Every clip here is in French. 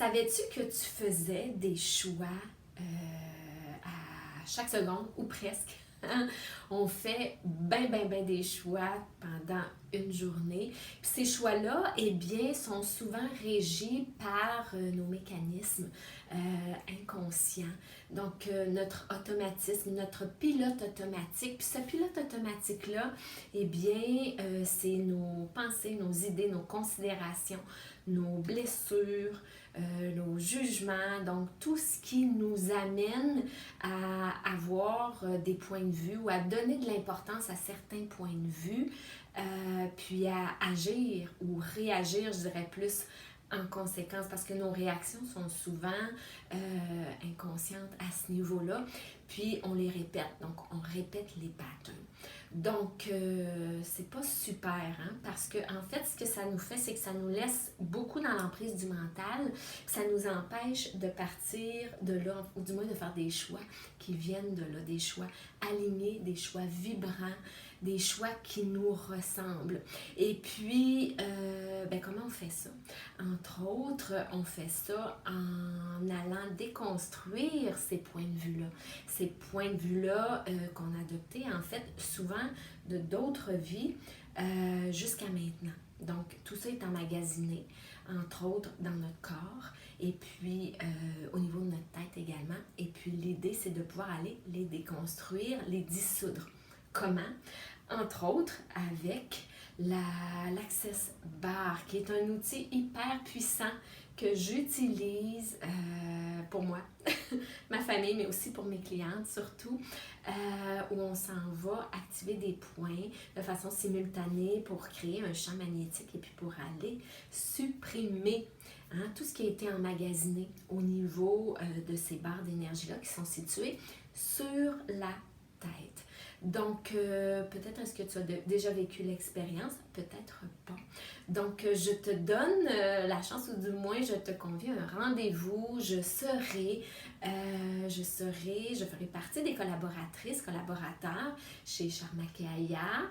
Savais-tu que tu faisais des choix à chaque seconde ou presque? On fait ben des choix pendant une journée. Puis ces choix-là, eh bien, sont souvent régis par nos mécanismes inconscients. Donc, notre automatisme, notre pilote automatique. Puis ce pilote automatique-là, eh bien, c'est nos pensées, nos idées, nos considérations, nos blessures, nos jugements, donc tout ce qui nous amène à avoir des points de vue ou à donner de l'importance à certains points de vue, puis à agir ou réagir, je dirais plus, en conséquence, parce que nos réactions sont souvent inconscientes à ce niveau-là, puis on les répète, donc on répète les patterns. Donc, c'est pas super, hein, parce que en fait, ce que ça nous fait, c'est que ça nous laisse beaucoup dans l'emprise du mental, ça nous empêche de partir de là, ou du moins de faire des choix qui viennent de là, des choix alignés, des choix vibrants, des choix qui nous ressemblent. Et puis, comment on fait ça? Entre autres, on fait ça en allant déconstruire ces points de vue-là. Ces points de vue-là qu'on a adoptés, en fait, souvent de d'autres vies jusqu'à maintenant. Donc, tout ça est emmagasiné, entre autres, dans notre corps et puis au niveau de notre tête également. Et puis, l'idée, c'est de pouvoir aller les déconstruire, les dissoudre. Comment? Entre autres, avec l'Access Bar, qui est un outil hyper puissant que j'utilise pour moi, ma famille, mais aussi pour mes clientes surtout, où on s'en va activer des points de façon simultanée pour créer un champ magnétique et puis pour aller supprimer tout ce qui a été emmagasiné au niveau de ces barres d'énergie-là qui sont situées sur la tête. Donc, peut-être est-ce que tu as déjà vécu l'expérience, peut-être pas. Donc, je te donne la chance, ou du moins, je te convie à un rendez-vous. Je ferai partie des collaborateurs chez Charmakaya.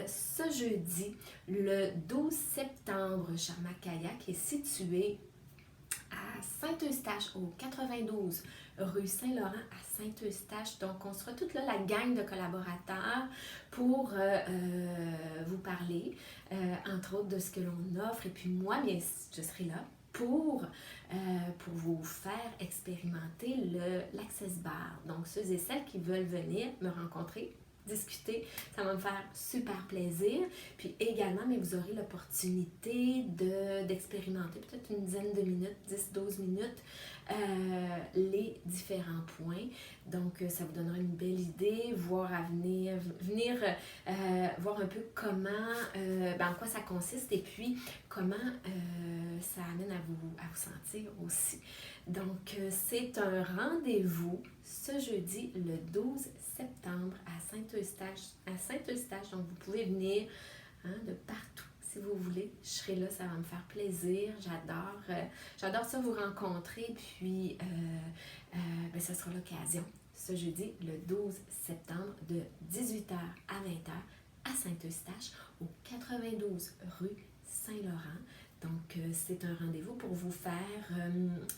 Ce jeudi, le 12 septembre, Charmakaya, qui est situé à Saint-Eustache, au 92 rue Saint-Laurent à Saint-Eustache. Donc, on sera toute là, la gang de collaborateurs, pour vous parler, entre autres, de ce que l'on offre. Et puis moi, bien, je serai là pour vous faire expérimenter l'Access Bar. Donc, ceux et celles qui veulent venir me rencontrer, discuter, ça va me faire super plaisir. Puis également, mais vous aurez l'opportunité d'expérimenter peut-être une dizaine de minutes, 10-12 minutes, les différents points. Donc, ça vous donnera une belle idée, venir voir un peu comment, en quoi ça consiste et puis comment ça amène à vous sentir aussi. Donc, c'est un rendez-vous ce jeudi, le 12 septembre à Saint-Eustache. Donc, vous pouvez venir de partout si vous voulez. Je serai là, ça va me faire plaisir. J'adore ça vous rencontrer. Puis, ça sera l'occasion ce jeudi, le 12 septembre, de 18h à 20h à Saint-Eustache, au 92 rue Saint-Laurent. Donc, c'est un rendez-vous pour vous faire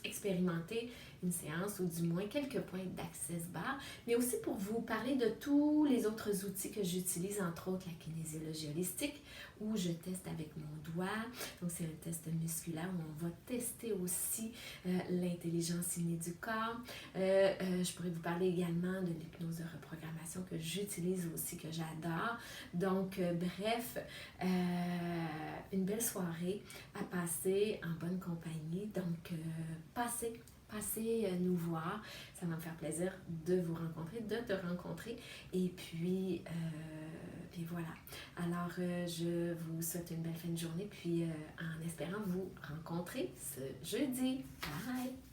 expérimenter une séance ou du moins quelques points d'Access Bar, mais aussi pour vous parler de tous les autres outils que j'utilise, entre autres la kinésiologie holistique, où je teste avec mon doigt. Donc, c'est un test musculaire où on va tester aussi l'intelligence innée du corps. Je pourrais vous parler également de l'hypnose de reprogrammation que j'utilise aussi, que j'adore. Donc, bref, une belle soirée à passer en bonne compagnie. Donc, passez nous voir. Ça va me faire plaisir de vous rencontrer, de te rencontrer. Et puis voilà. Alors, je vous souhaite une belle fin de journée. Puis, en espérant vous rencontrer ce jeudi. Bye!